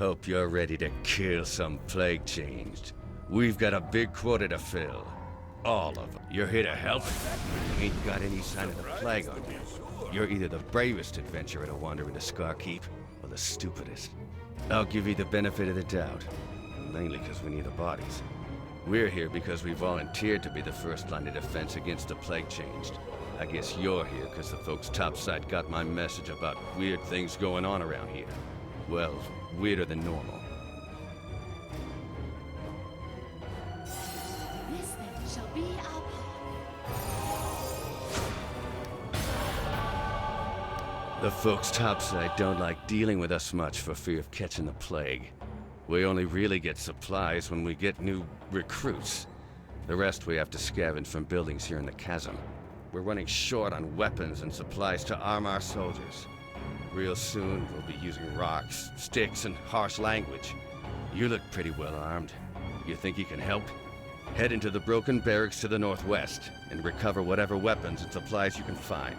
Hope you're ready to kill some plague changed. We've got a big quota to fill. All of them. You're here to help? You ain't got any sign of the plague on you. You're either the bravest adventurer to wander into Scarkeep, or the stupidest. I'll give you the benefit of the doubt. Mainly because we need the bodies. We're here because we volunteered to be the first line of defense against the plague changed. I guess you're here because the folks topside got my message about weird things going on around here. Well, weirder than normal. This then shall be our path. The folks topside don't like dealing with us much for fear of catching the plague. We only really get supplies when we get new recruits. The rest we have to scavenge from buildings here in the Chasm. We're running short on weapons and supplies to arm our soldiers. Real soon, we'll be using rocks, sticks, and harsh language. You look pretty well armed. You think you can help? Head into the broken barracks to the northwest and recover whatever weapons and supplies you can find.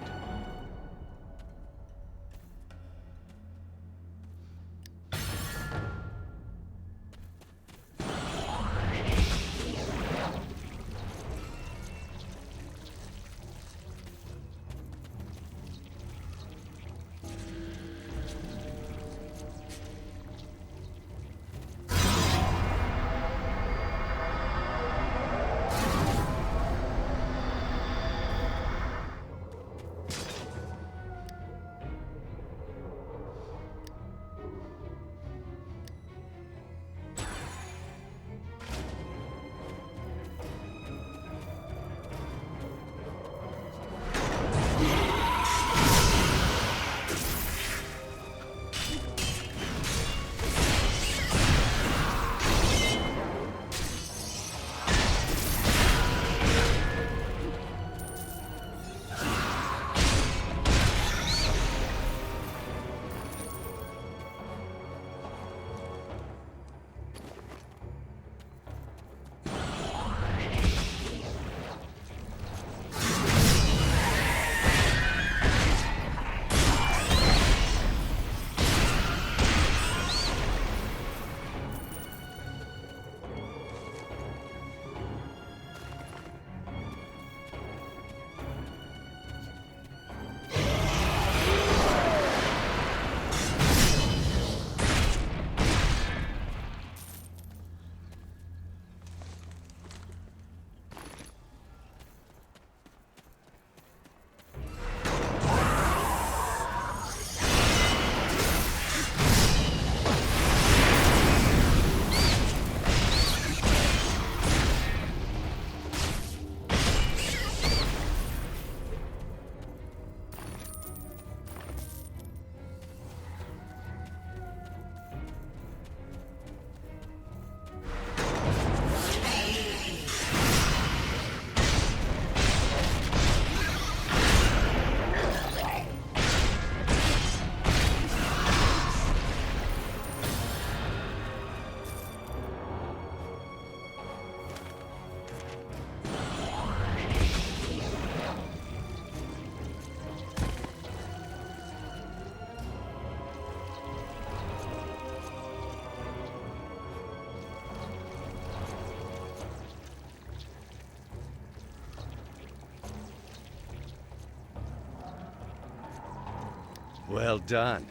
Well done.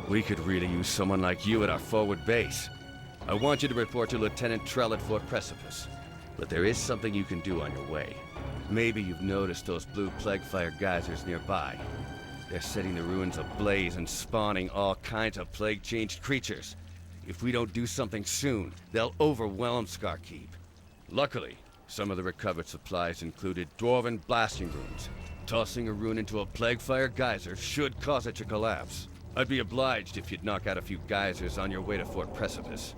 We could really use someone like you at our forward base. I want you to report to Lieutenant Trell at Fort Precipice. But there is something you can do on your way. Maybe you've noticed those blue plague-fire geysers nearby. They're setting the ruins ablaze and spawning all kinds of plague-changed creatures. If we don't do something soon, they'll overwhelm Scarkeep. Luckily, some of the recovered supplies included dwarven blasting runes. Tossing a rune into a plague-fire geyser should cause it to collapse. I'd be obliged if you'd knock out a few geysers on your way to Fort Precipice.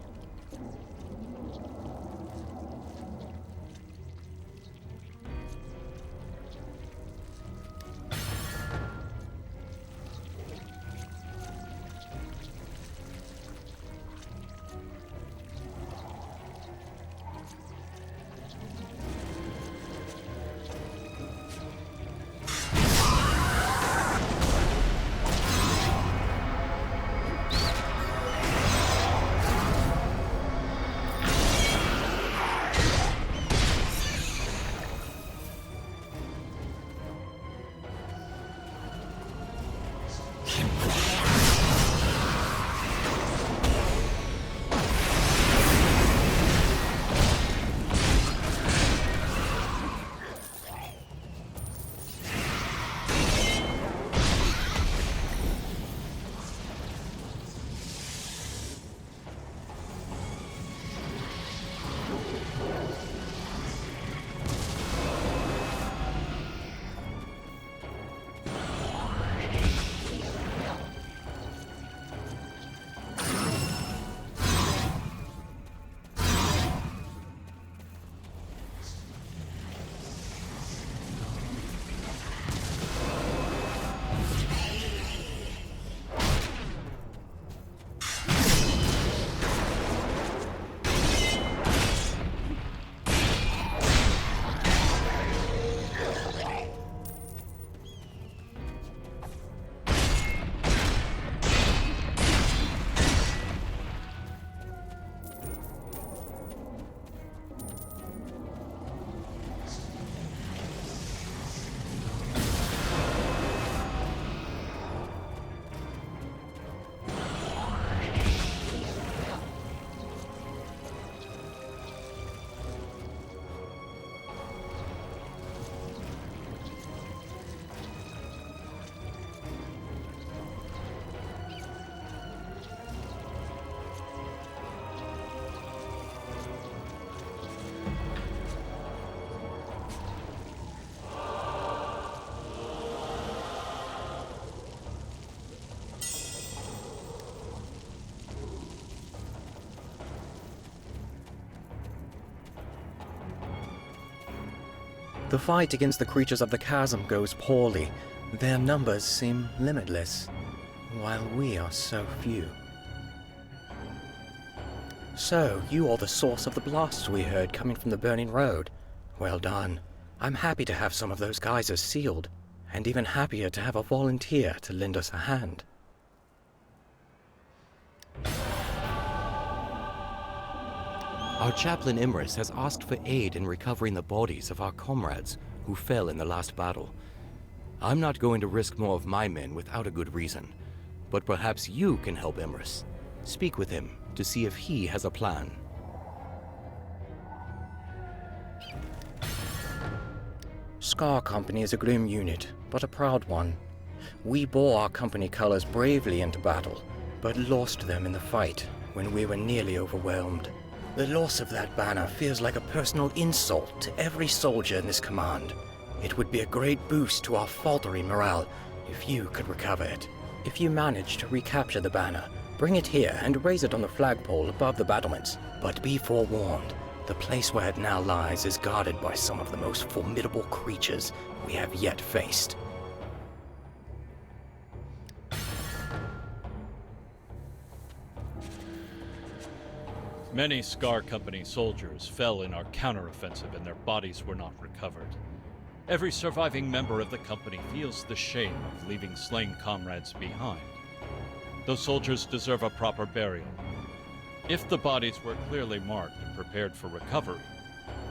The fight against the creatures of the Chasm goes poorly. Their numbers seem limitless, while we are so few. So, you are the source of the blasts we heard coming from the burning road. Well done. I'm happy to have some of those geysers sealed, and even happier to have a volunteer to lend us a hand. Our chaplain Imris has asked for aid in recovering the bodies of our comrades who fell in the last battle. I'm not going to risk more of my men without a good reason, but perhaps you can help Imris. Speak with him to see if he has a plan. Scar Company is a grim unit, but a proud one. We bore our company colors bravely into battle, but lost them in the fight when we were nearly overwhelmed. The loss of that banner feels like a personal insult to every soldier in this command. It would be a great boost to our faltering morale if you could recover it. If you manage to recapture the banner, bring it here and raise it on the flagpole above the battlements. But be forewarned, the place where it now lies is guarded by some of the most formidable creatures we have yet faced. Many Scar Company soldiers fell in our counteroffensive and their bodies were not recovered. Every surviving member of the company feels the shame of leaving slain comrades behind. Those soldiers deserve a proper burial. If the bodies were clearly marked and prepared for recovery,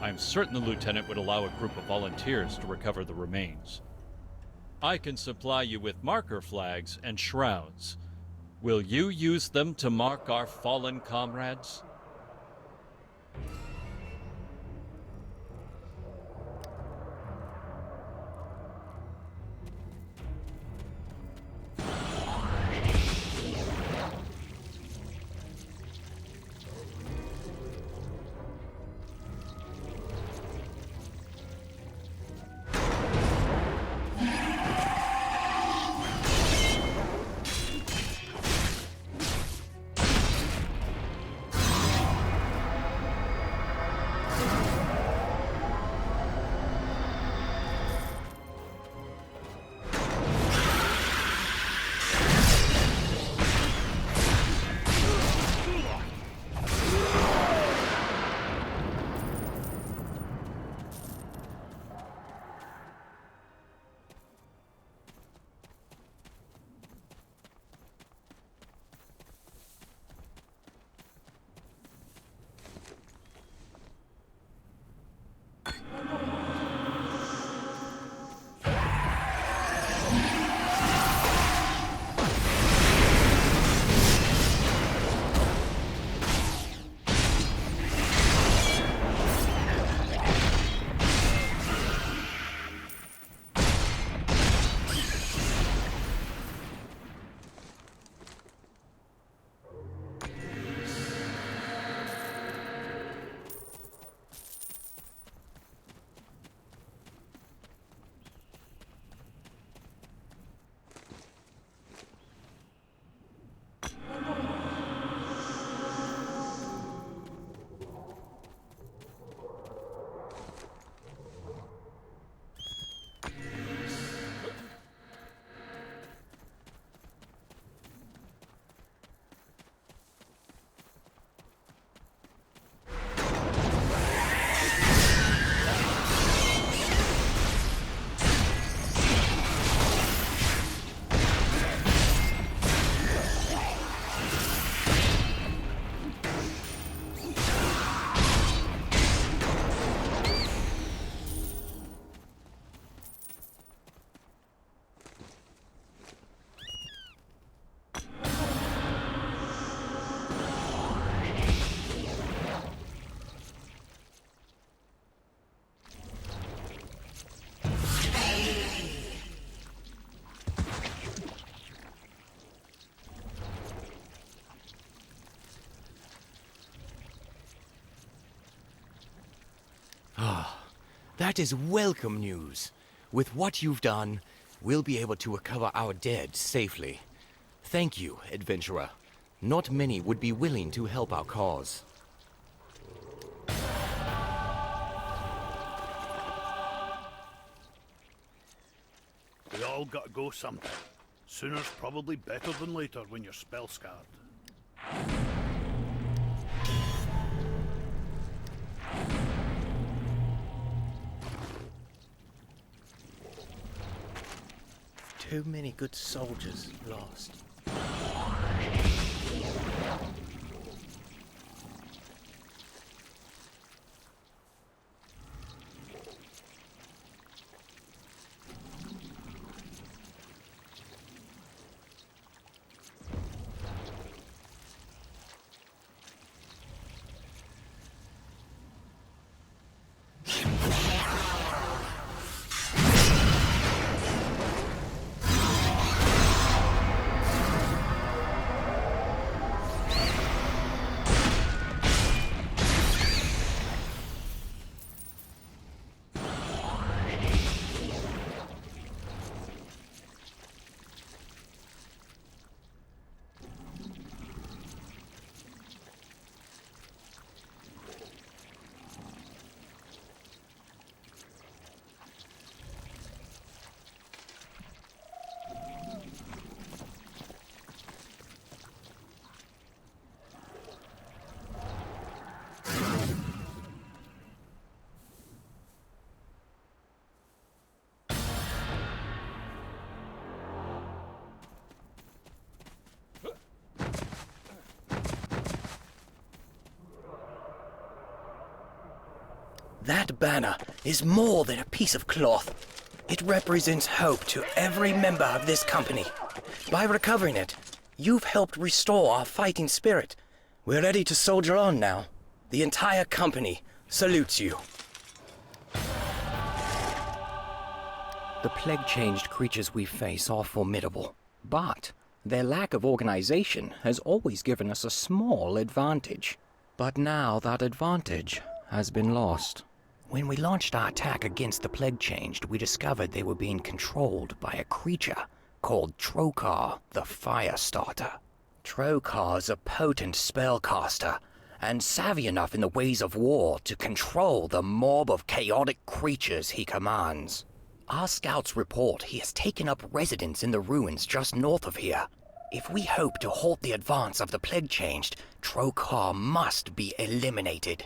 I am certain the lieutenant would allow a group of volunteers to recover the remains. I can supply you with marker flags and shrouds. Will you use them to mark our fallen comrades? That is welcome news. With what you've done, we'll be able to recover our dead safely. Thank you, adventurer. Not many would be willing to help our cause. We all gotta go sometime. Sooner's probably better than later when you're spell scarred. Too many good soldiers lost. That banner is more than a piece of cloth. It represents hope to every member of this company. By recovering it, you've helped restore our fighting spirit. We're ready to soldier on now. The entire company salutes you. The plague-changed creatures we face are formidable, but their lack of organization has always given us a small advantage. But now that advantage has been lost. When we launched our attack against the plague-changed, we discovered they were being controlled by a creature called Trokar the Firestarter. Trokar's a potent spellcaster, and savvy enough in the ways of war to control the mob of chaotic creatures he commands. Our scouts report he has taken up residence in the ruins just north of here. If we hope to halt the advance of the plague-changed, Trokar must be eliminated.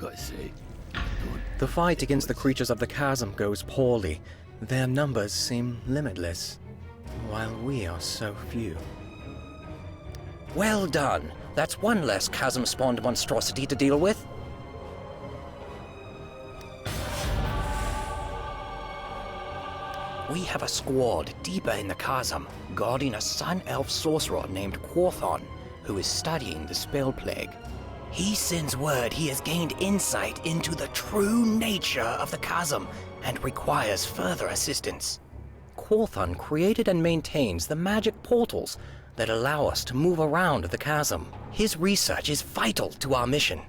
I say? The fight against the creatures of the chasm goes poorly. Their numbers seem limitless, while we are so few. Well done! That's one less chasm-spawned monstrosity to deal with. We have a squad deeper in the chasm, guarding a Sun Elf sorcerer named Quorthon, who is studying the spell plague. He sends word he has gained insight into the true nature of the chasm and requires further assistance. Quorthon created and maintains the magic portals that allow us to move around the chasm. His research is vital to our mission.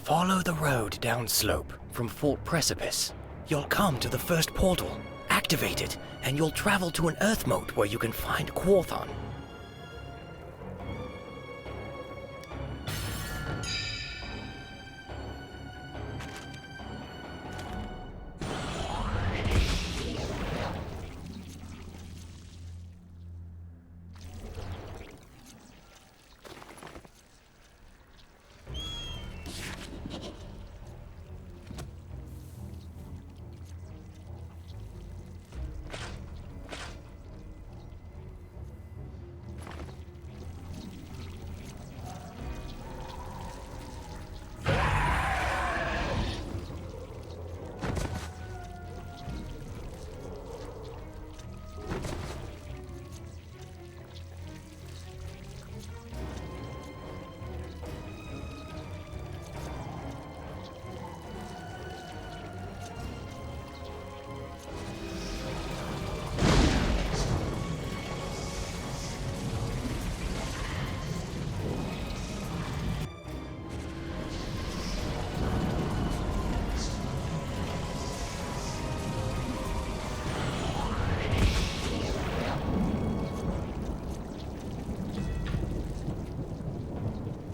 Follow the road downslope from Fort Precipice. You'll come to the first portal. Activate it, and you'll travel to an earth moat where you can find Quorthon.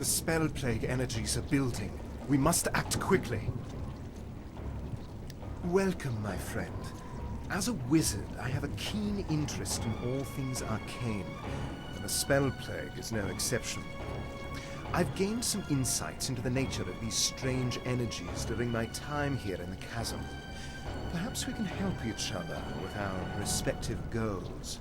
The spell plague energies are building. We must act quickly. Welcome, my friend. As a wizard, I have a keen interest in all things arcane, and the spell plague is no exception. I've gained some insights into the nature of these strange energies during my time here in the chasm. Perhaps we can help each other with our respective goals.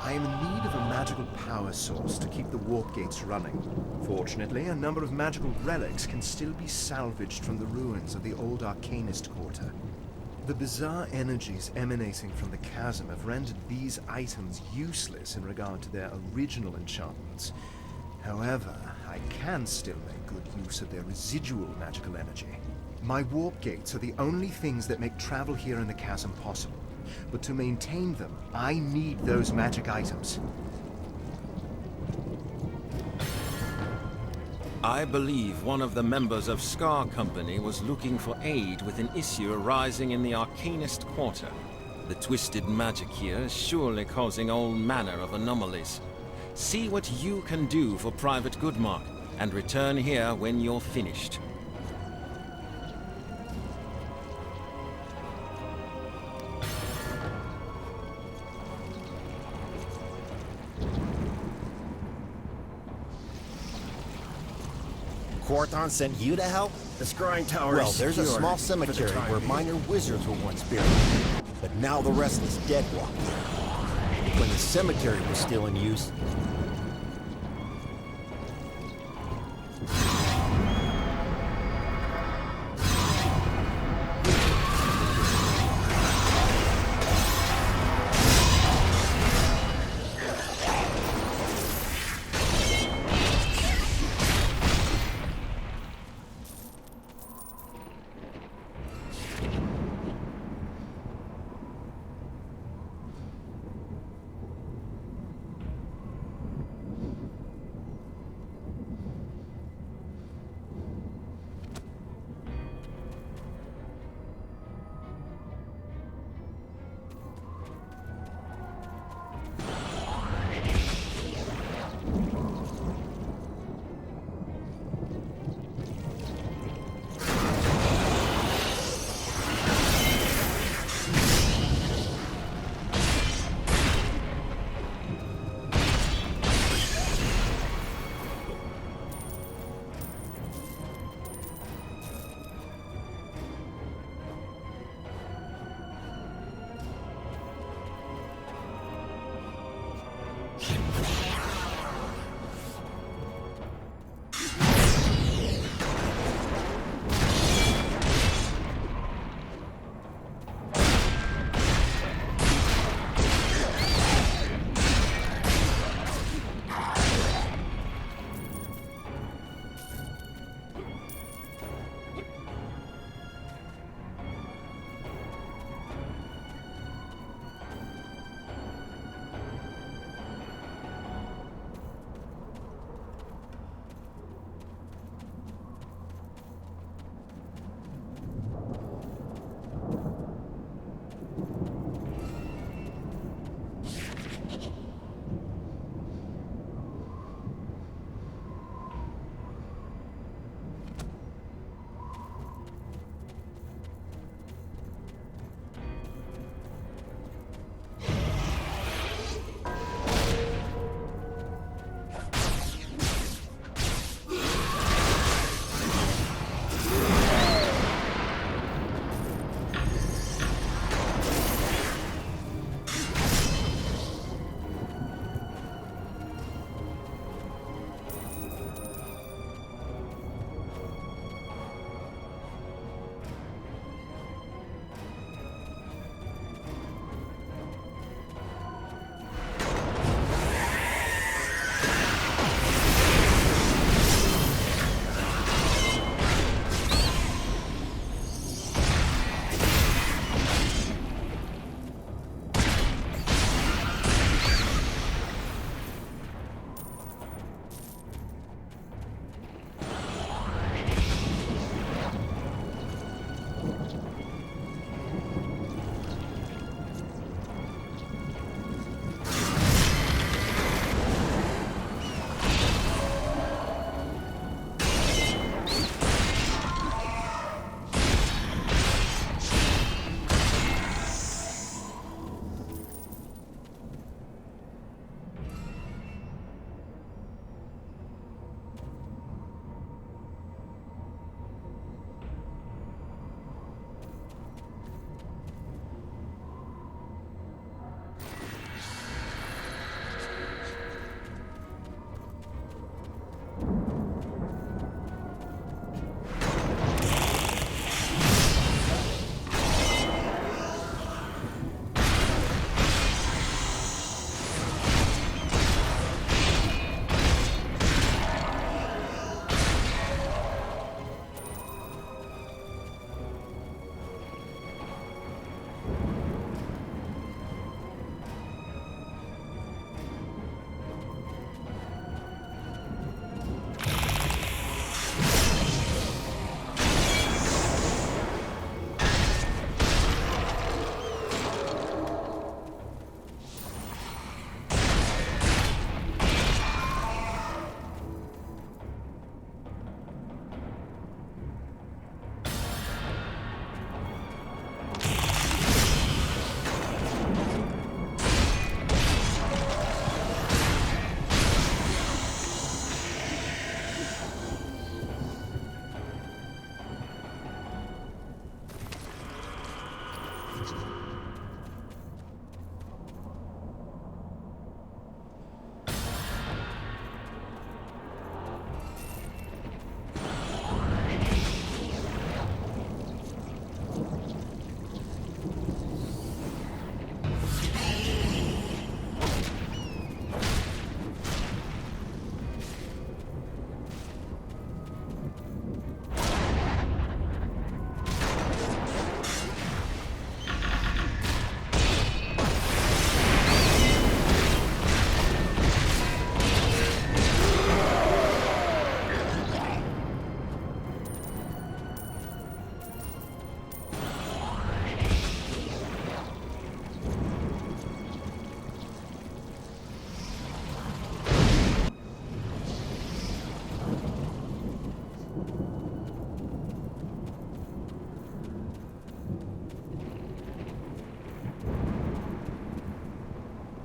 I am in need of a magical power source to keep the warp gates running. Fortunately, a number of magical relics can still be salvaged from the ruins of the old Arcanist Quarter. The bizarre energies emanating from the chasm have rendered these items useless in regard to their original enchantments. However, I can still make good use of their residual magical energy. My warp gates are the only things that make travel here in the chasm possible. But to maintain them, I need those magic items. I believe one of the members of Scar Company was looking for aid with an issue arising in the Arcanist Quarter. The twisted magic here is surely causing all manner of anomalies. See what you can do for Private Goodmark, and return here when you're finished. Quorthon sent you to help? The scrying tower Well, is there's a secure small for the cemetery time where being. minor wizards were once buried. But now the restless dead walk. When the cemetery was still in use,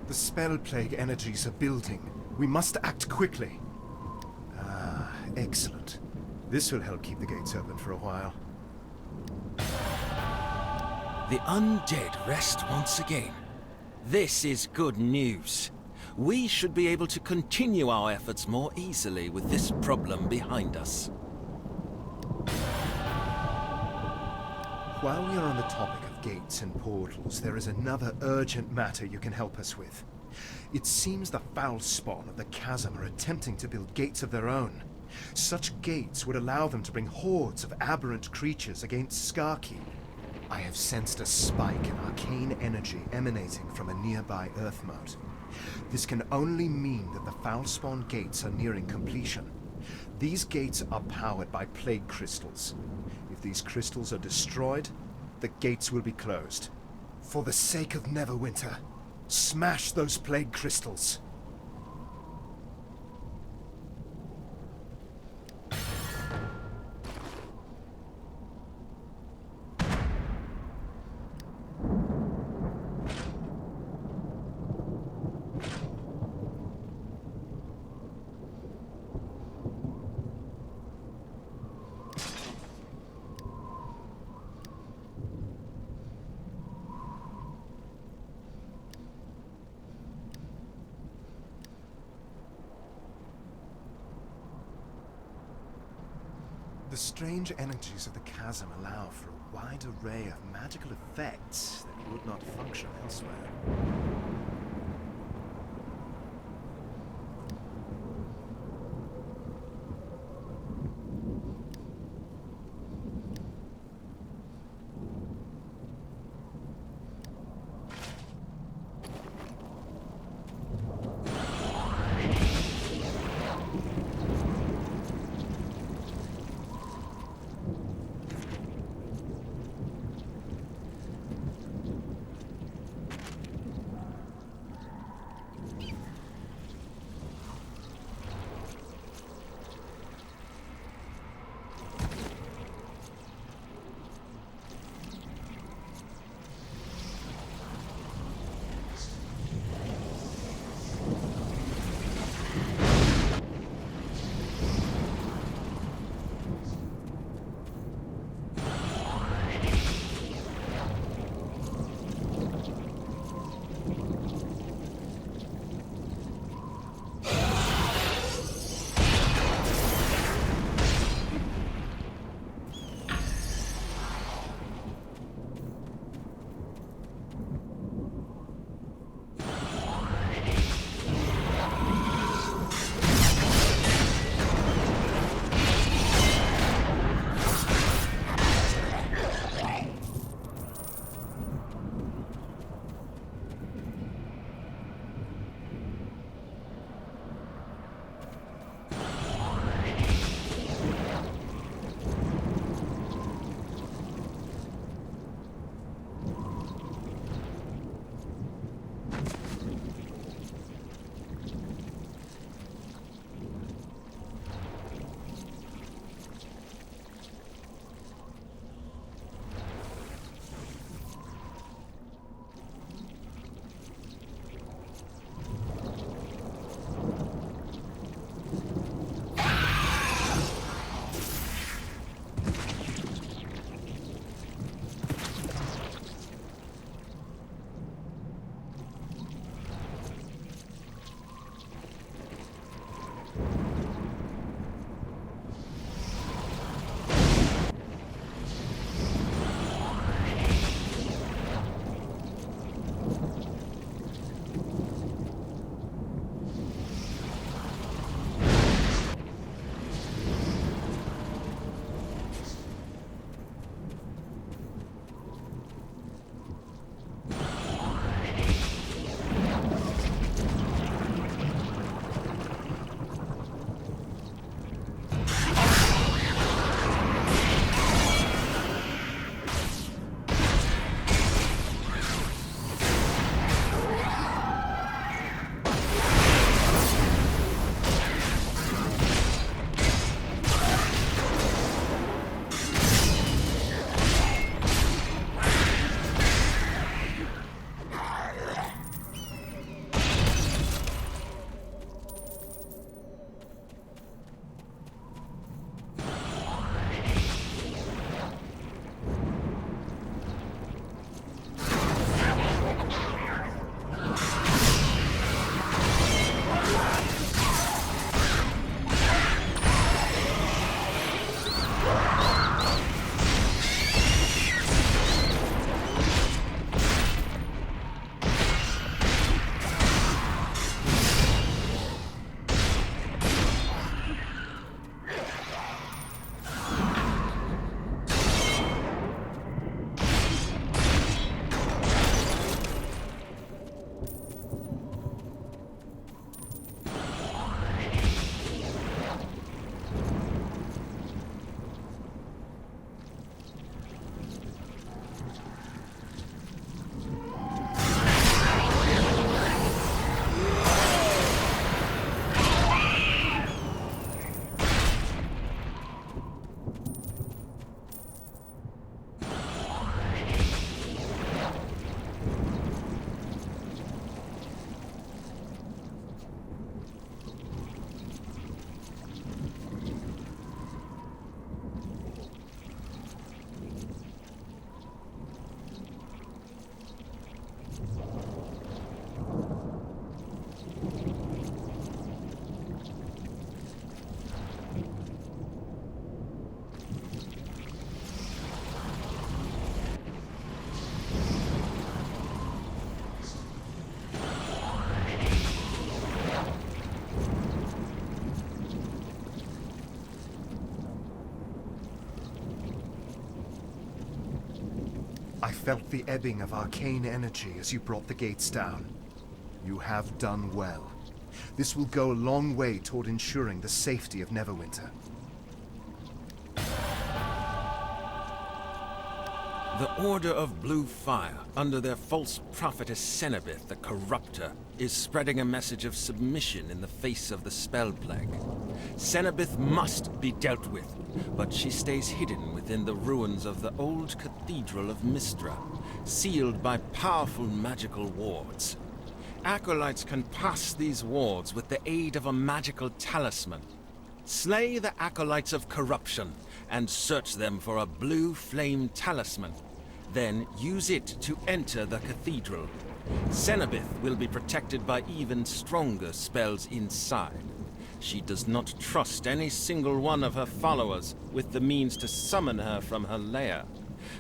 The spell plague energies are building. We must act quickly. Ah, excellent. This will help keep the gates open for a while. The undead rest once again. This is good news. We should be able to continue our efforts more easily with this problem behind us. While we are on the topic of gates and portals, there is another urgent matter you can help us with. It seems the foul spawn of the Chasm are attempting to build gates of their own. Such gates would allow them to bring hordes of aberrant creatures against Skarkeep. I have sensed a spike in arcane energy emanating from a nearby Earth mote. This can only mean that the foul spawn gates are nearing completion. These gates are powered by plague crystals. If these crystals are destroyed, the gates will be closed. For the sake of Neverwinter, smash those plague crystals. The strange energies of the chasm allow for a wide array of magical effects that would not function elsewhere. felt the ebbing of arcane energy as you brought the gates down. You have done well. This will go a long way toward ensuring the safety of Neverwinter. The Order of Blue Fire, under their false prophetess Cenobith the Corrupter, is spreading a message of submission in the face of the spell plague. Cenobith must be dealt with, but she stays hidden within the ruins of the old Cathedral of Mystra, sealed by powerful magical wards. Acolytes can pass these wards with the aid of a magical talisman. Slay the Acolytes of Corruption and search them for a blue flame talisman. Then use it to enter the cathedral. Cenobith will be protected by even stronger spells inside. She does not trust any single one of her followers with the means to summon her from her lair.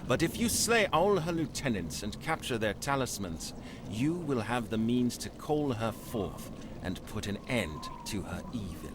But if you slay all her lieutenants and capture their talismans, you will have the means to call her forth and put an end to her evil.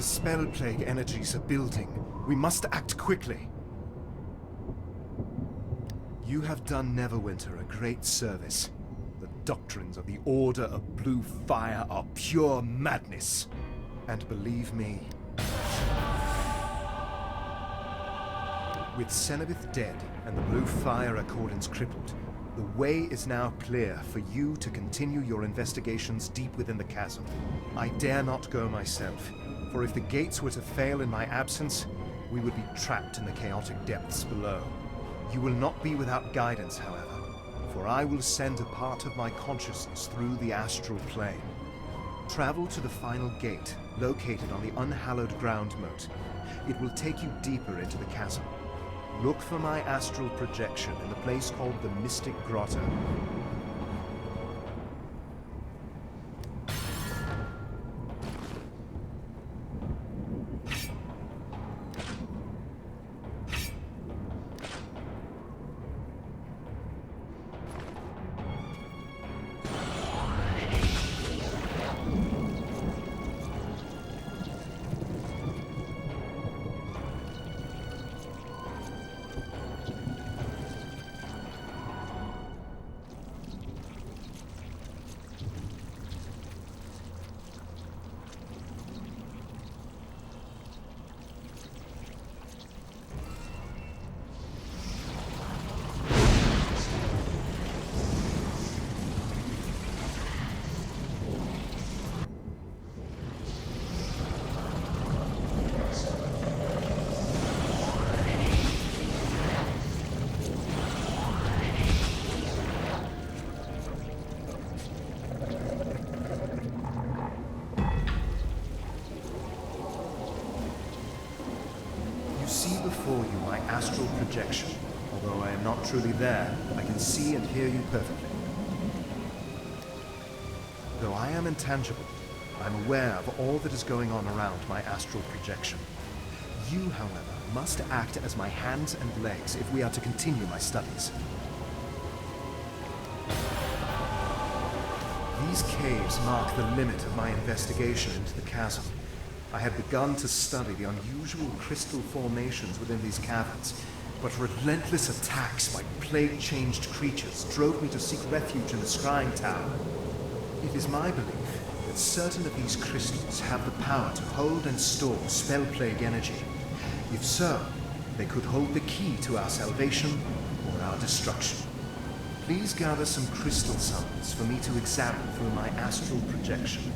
The spell plague energies are building. We must act quickly. You have done Neverwinter a great service. The doctrines of the Order of Blue Fire are pure madness. And believe me, with Cenobith dead and the Blue Fire Accordance crippled, the way is now clear for you to continue your investigations deep within the chasm. I dare not go myself, for if the gates were to fail in my absence, we would be trapped in the chaotic depths below. You will not be without guidance, however, for I will send a part of my consciousness through the astral plane. Travel to the final gate, located on the unhallowed ground moat. It will take you deeper into the chasm. Look for my astral projection in the place called the Mystic Grotto. See before you my astral projection. Although I am not truly there, I can see and hear you perfectly. Though I am intangible, I'm aware of all that is going on around my astral projection. You, however, must act as my hands and legs if we are to continue my studies. These caves mark the limit of my investigation into the chasm. I had begun to study the unusual crystal formations within these caverns, but relentless attacks by plague-changed creatures drove me to seek refuge in the Scrying Tower. It is my belief that certain of these crystals have the power to hold and store spell plague energy. If so, they could hold the key to our salvation or our destruction. Please gather some crystal samples for me to examine through my astral projection.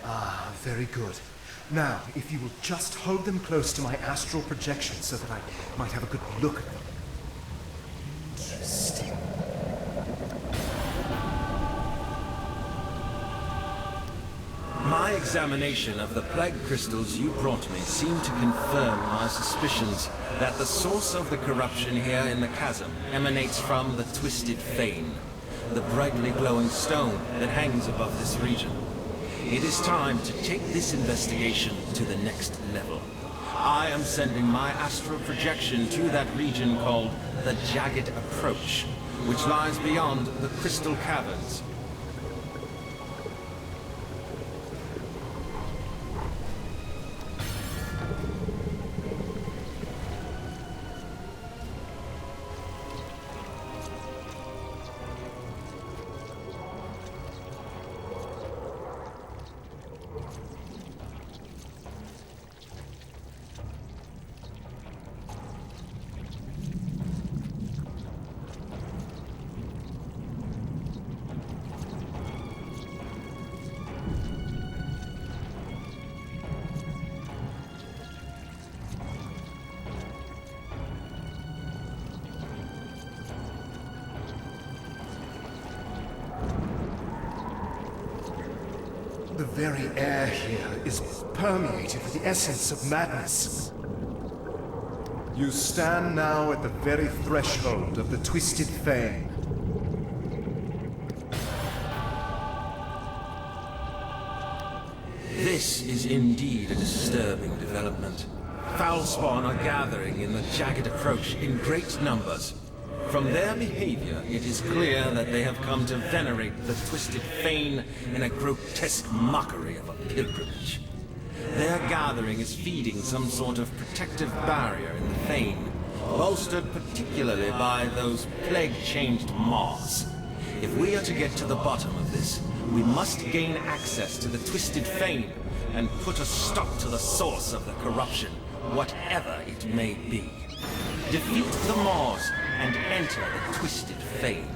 Ah, very good. Now, if you will just hold them close to my astral projection so that I might have a good look at them. Interesting. My examination of the plague crystals you brought me seemed to confirm my suspicions that the source of the corruption here in the chasm emanates from the Twisted Fane, the brightly glowing stone that hangs above this region. It is time to take this investigation to the next level. I am sending my astral projection to that region called the Jagged Approach, which lies beyond the Crystal Caverns. The very air here is permeated with the essence of madness. You stand now at the very threshold of the Twisted Fane. This is indeed a disturbing development. Foulspawn are gathering in the Jagged Approach in great numbers. From their behavior, it is clear that they have come to venerate the Twisted Fane in a grotesque mockery of a pilgrimage. Their gathering is feeding some sort of protective barrier in the Fane, bolstered particularly by those plague-changed moths. If we are to get to the bottom of this, we must gain access to the Twisted Fane and put a stop to the source of the corruption, whatever it may be. Defeat the Maws and enter the Twisted Fane.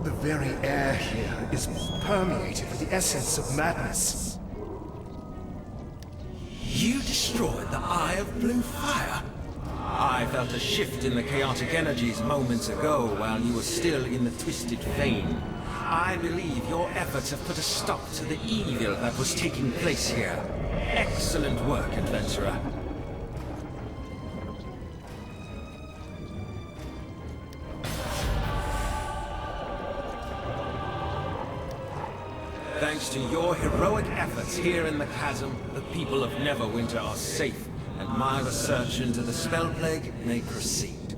The very air here is permeated with the essence of madness. You destroyed the Eye of Blue Fire? I felt a shift in the chaotic energies moments ago while you were still in the Twisted Vein. I believe your efforts have put a stop to the evil that was taking place here. Excellent work, adventurer. Thanks to your heroic efforts here in the Chasm, the people of Neverwinter are safe, and my research into the spell plague may proceed.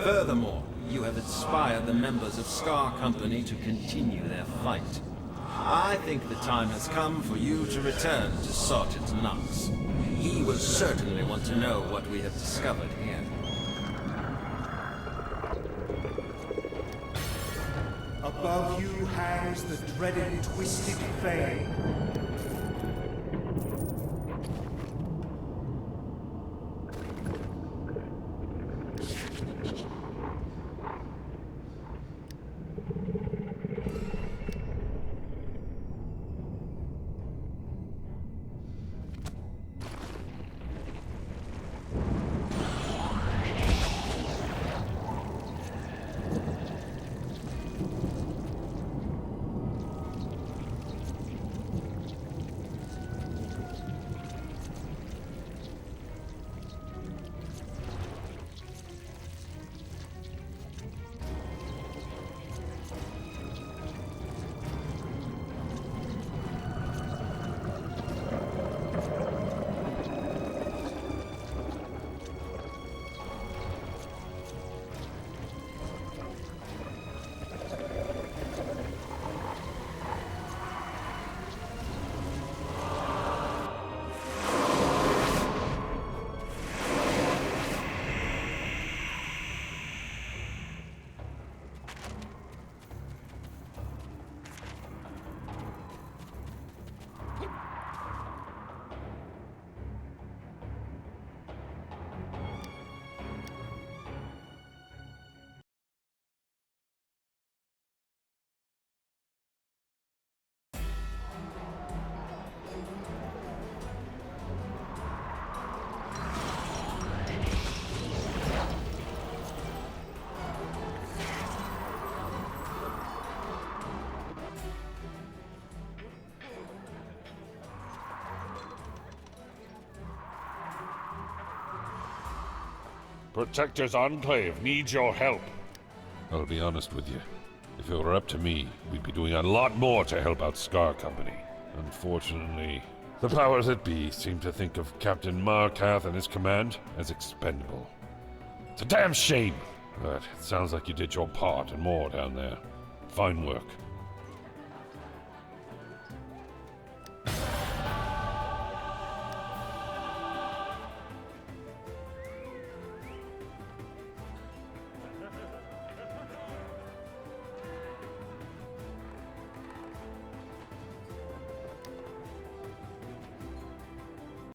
Furthermore, you have inspired the members of Scar Company to continue their fight. I think the time has come for you to return to Sergeant Knox. He will certainly want to know what we have discovered here. Above you hangs the dreaded Twisted Fame. Protector's Enclave needs your help. I'll be honest with you. If it were up to me, we'd be doing a lot more to help out Scar Company. Unfortunately, the powers that be seem to think of Captain Markath and his command as expendable. It's a damn shame, but it sounds like you did your part and more down there. Fine work.